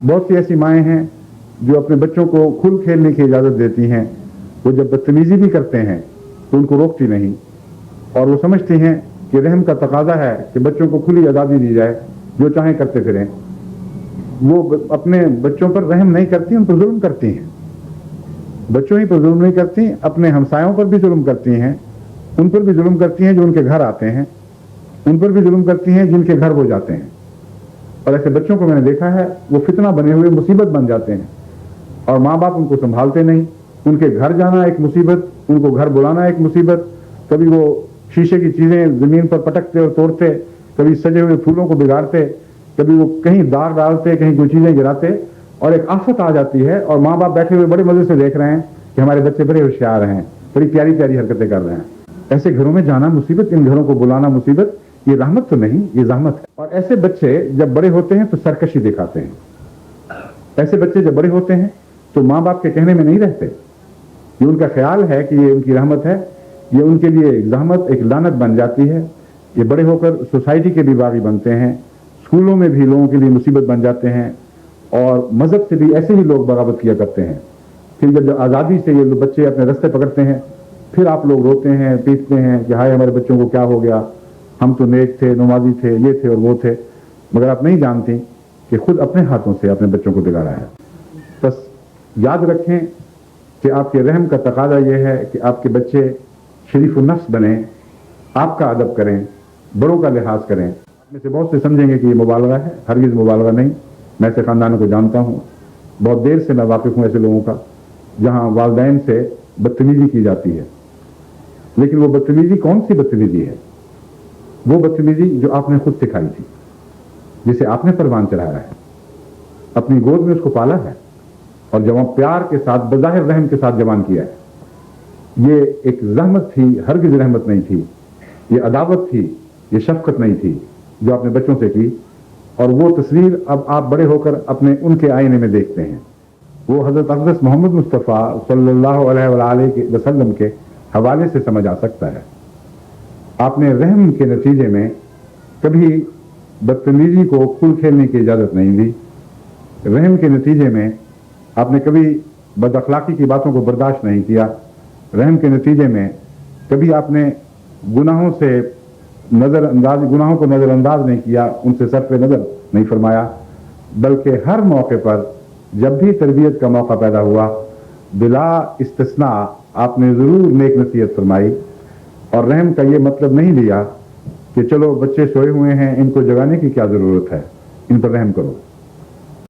بہت سی ایسی مائیں ہیں جو اپنے بچوں کو کھل کھیلنے کی اجازت دیتی ہیں، وہ جب بدتمیزی بھی کرتے ہیں تو ان کو روکتی نہیں، اور وہ سمجھتی ہیں کہ رحم کا تقاضا ہے کہ بچوں کو کھلی آزادی دی جائے، جو چاہیں کرتے پھریں۔ وہ اپنے بچوں پر رحم نہیں کرتی، ان پر ظلم کرتی ہیں۔ بچوں ہی پر ظلم نہیں کرتی، اپنے ہمسایوں پر بھی ظلم کرتی ہیں، ان پر بھی ظلم کرتی ہیں جو ان کے گھر آتے ہیں، ان پر بھی ظلم کرتی ہیں جن کے گھر وہ جاتے ہیں۔ اور ایسے بچوں کو میں نے دیکھا ہے، وہ فتنہ بنے ہوئے مصیبت بن جاتے ہیں، اور ماں باپ ان کو سنبھالتے نہیں۔ ان کے گھر جانا ایک مصیبت، ان کو گھر بلانا ایک مصیبت، کبھی وہ شیشے کی چیزیں زمین پر پٹکتے اور توڑتے، کبھی سجے ہوئے پھولوں کو بگاڑتے، کبھی وہ کہیں داغ ڈالتے، کہیں کوئی چیزیں گراتے، اور ایک آفت آ جاتی ہے، اور ماں باپ بیٹھے ہوئے بڑے مزے سے دیکھ رہے ہیں کہ ہمارے بچے بڑے ہوشیار ہیں، بڑی پیاری پیاری حرکتیں کر رہے ہیں۔ ایسے گھروں میں جانا مصیبت، ان گھروں کو بلانا مصیبت، یہ رحمت تو نہیں، یہ زحمت ہے۔ اور ایسے بچے جب بڑے ہوتے ہیں تو سرکشی دکھاتے ہیں۔ ایسے بچے جب بڑے ہوتے ہیں تو ماں باپ کے کہنے میں نہیں رہتے، یہ ان کا خیال ہے کہ یہ ان کی رحمت ہے، یہ ان کے لیے ایک زحمت، ایک لعنت بن جاتی ہے۔ یہ بڑے ہو کر سوسائٹی کے بھی باغی بنتے ہیں، اسکولوں میں بھی لوگوں کے لیے مصیبت بن جاتے ہیں، اور مذہب سے بھی ایسے ہی لوگ بغاوت کیا کرتے ہیں۔ پھر جب آزادی سے یہ بچے اپنے رستے پکڑتے ہیں، پھر آپ لوگ روتے ہیں، پیٹتے ہیں کہ ہائے ہمارے بچوں کو کیا ہو گیا، ہم تو نیک تھے، نمازی تھے، یہ تھے اور وہ تھے، مگر آپ نہیں جانتی کہ خود اپنے ہاتھوں سے اپنے بچوں کو بگاڑا ہے۔ بس یاد رکھیں کہ آپ کے رحم کا تقاضا یہ ہے کہ آپ کے بچے شریف النفس بنیں، آپ کا ادب کریں، بڑوں کا لحاظ کریں۔ آپ میں سے بہت سے سمجھیں گے کہ یہ مبالغہ ہے، ہرگز مبالغہ نہیں۔ میں ایسے خاندانوں کو جانتا ہوں، بہت دیر سے میں واقف ہوں ایسے لوگوں کا جہاں والدین سے بدتمیزی کی جاتی ہے، لیکن وہ بدتمیزی کون سی بدتمیزی ہے؟ وہ بدتمیزی جو آپ نے خود سکھائی تھی، جسے آپ نے پروان چڑھایا ہے، اپنی گود میں اس کو پالا ہے، اور جوان پیار کے ساتھ، بظاہر رحم کے ساتھ جوان کیا ہے۔ یہ ایک زحمت تھی، ہرگز رحمت نہیں تھی، یہ عداوت تھی، یہ شفقت نہیں تھی جو آپ نے بچوں سے کی، اور وہ تصویر اب آپ بڑے ہو کر اپنے ان کے آئینے میں دیکھتے ہیں۔ وہ حضرت اقدس محمد مصطفیٰ صلی اللہ علیہ وآلہ وسلم کے حوالے سے سمجھ آ سکتا ہے۔ آپ نے رحم کے نتیجے میں کبھی بدتمیزی کو کھل کھیلنے کی اجازت نہیں دی، رحم کے نتیجے میں آپ نے کبھی بد اخلاقی کی باتوں کو برداشت نہیں کیا، رحم کے نتیجے میں کبھی آپ نے گناہوں کو نظر انداز نہیں کیا، ان سے صرف نظر نہیں فرمایا، بلکہ ہر موقع پر جب بھی تربیت کا موقع پیدا ہوا، بلا استثناء آپ نے ضرور نیک نصیحت فرمائی، اور رحم کا یہ مطلب نہیں لیا کہ چلو بچے سوئے ہوئے ہیں، ان کو جگانے کی کیا ضرورت ہے، ان پر رحم کرو۔